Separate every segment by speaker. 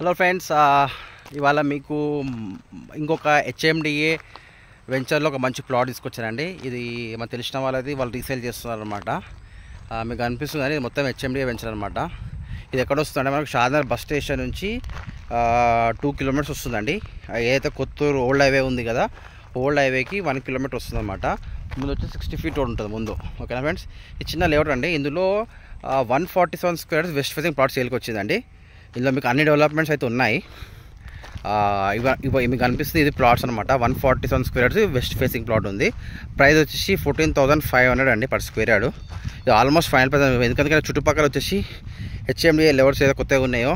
Speaker 1: Hello friends, ఇవాళ మీకు ఇంకొక హెచ్ఎండిఏ వెంచర్లో ఒక మంచి ప్లాట్ తీసుకొచ్చానండి. ఇది మనకు తెలిసిన వాళ్ళది, వాళ్ళు రీసేల్ చేస్తున్నారు అనమాట. మీకు అనిపిస్తుంది కానీ ఇది మొత్తం హెచ్ఎండిఏ వెంచర్ అనమాట. ఇది ఎక్కడ వస్తుందంటే మనకు షాద్నగర్ బస్ స్టేషన్ నుంచి 2 కిలోమీటర్స్ వస్తుందండి. ఏదైతే కొత్తూరు ఓల్డ్ హైవే ఉంది కదా, ఓల్డ్ హైవేకి 1 కిలోమీటర్ వస్తుంది అనమాట. ముందు వచ్చి 60 ఫీట్ రోడ్ ఉంటుంది ముందు. ఓకేనా ఫ్రెండ్స్, ఇది చిన్న లేఅవుట్ అండి. ఇందులో 147 స్క్వేర్స్ వెస్ట్ ఫేసింగ్ ప్లాట్ సేల్కి వచ్చిందండి. ఇందులో మీకు అన్ని డెవలప్మెంట్స్ అయితే ఉన్నాయి. మీకు అనిపిస్తుంది ఇది ప్లాట్స్ అనమాట. 147 స్క్వేర్స్ వెస్ట్ ఫేసింగ్ ప్లాట్ ఉంది. ప్రైస్ వచ్చేసి 14,500 అండి పర్ స్క్వేర్ యార్డ్. ఇది ఆల్మోస్ట్ ఫైనల్ ప్రైస్. ఎందుకంటే చుట్టుపక్కల వచ్చేసి హెచ్ఎండిఏ లెవెల్స్ ఏదో కొత్తగా ఉన్నాయో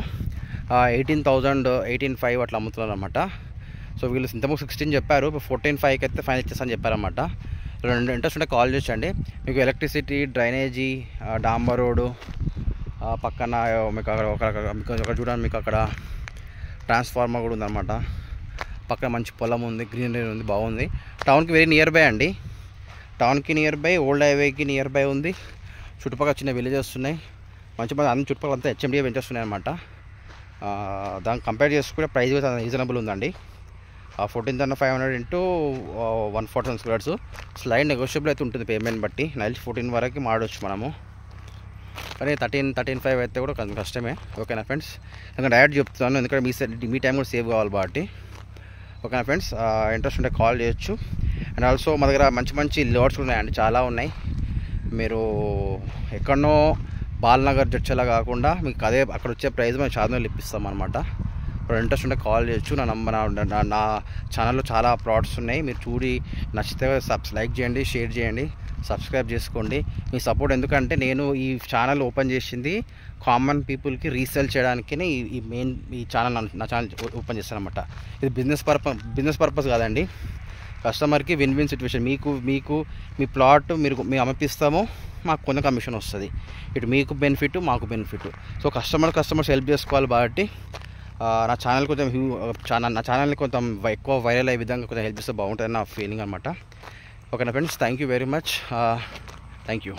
Speaker 1: 18,000, 18,500 అట్లా అమ్ముతున్నారు అనమాట. సో వీళ్ళు ఇంతకు 16 చెప్పారు, 14,500 అయితే ఫైనల్ ఇచ్చేస్తాను చెప్పారన్నమాట. రెండు ఇంట్రెస్ట్ ఉంటే కాల్ చేయండి. మీకు ఎలక్ట్రిసిటీ, డ్రైనేజీ, డాంబర్ రోడ్డు పక్కన మీకు అక్కడ చూడండి, మీకు అక్కడ ట్రాన్స్ఫార్మర్ కూడా ఉందన్నమాట. పక్కన మంచి పొలం ఉంది, గ్రీనరీ ఉంది, బాగుంది. టౌన్కి వెరీ నియర్ బై అండి. టౌన్కి నియర్ బై, ఓల్డ్ హైవేకి నియర్ బై ఉంది. చుట్టుపక్కల చిన్న విలేజెస్ ఉన్నాయి, మంచి అన్ని చుట్టుపక్కల అంతా హెచ్ఎండిఏ వెంచర్స్ ఉన్నాయి అన్నమాట. దాన్ని కంపేర్ చేసుకుంటే ప్రైస్ కూడా రీజనబుల్ ఉందండి. 14,500 ఇంటూ 147 స్క్వేర్స్. స్లైడ్ నెగోషియబుల్ అయితే ఉంటుంది పేమెంట్ బట్టి. నైట్ 14 వరకు మాడవచ్చు మనము, కానీ 13,500 అయితే కూడా కొంచెం కష్టమే. ఓకేనా ఫ్రెండ్స్, ఇంకా డైరెక్ట్ చెప్తాను, ఎందుకంటే మీ టైం కూడా సేవ్ కావాలి కాబట్టి. ఓకేనా ఫ్రెండ్స్, ఇంట్రెస్ట్ ఉంటే కాల్ చేయొచ్చు. అండ్ ఆల్సో మా దగ్గర మంచి మంచి లోడ్స్ ఉన్నాయండి, చాలా ఉన్నాయి. మీరు ఎక్కడనో బాలనగర్, జడ్చల కాకుండా మీకు అదే అక్కడ వచ్చే ప్రైస్ మేము షాద్నగర్లో ఇప్పిస్తాం అనమాట. ఇప్పుడు ఇంట్రెస్ట్ ఉంటే కాల్ చేయొచ్చు. నా ఛానల్లో చాలా ప్లాట్స్ ఉన్నాయి. మీరు చూడి నచ్చితే లైక్ చేయండి, షేర్ చేయండి, సబ్స్క్రైబ్ చేసుకోండి. మీ సపోర్ట్ ఎందుకంటే నేను ఈ ఛానల్ ఓపెన్ చేసింది కామన్ పీపుల్కి రీసేల్ చేయడానికి. ఈ ఛానల్ నా ఛానల్ ఓపెన్ చేస్తాను అనమాట. ఇది బిజినెస్ పర్పస్ కాదండి. కస్టమర్కి విన్ విన్ సిచ్యువేషన్. మీకు మీ ప్లాట్ మేము అమ్మపిస్తాము, మాకు కొంత కమిషన్ వస్తుంది. ఇటు మీకు బెనిఫిట్, మాకు బెనిఫిట్. సో కస్టమర్స్ హెల్ప్ చేసుకోవాలి కాబట్టి నా ఛానల్ కొంచెం నా ఛానల్ని కొంచెం ఎక్కువ వైరల్ అయ్యే విధంగా కొంచెం హెల్ప్ చేస్తే బాగుంటుంది నా ఫీలింగ్ అనమాట. ఓకేనా friends, thank you very much. Thank you.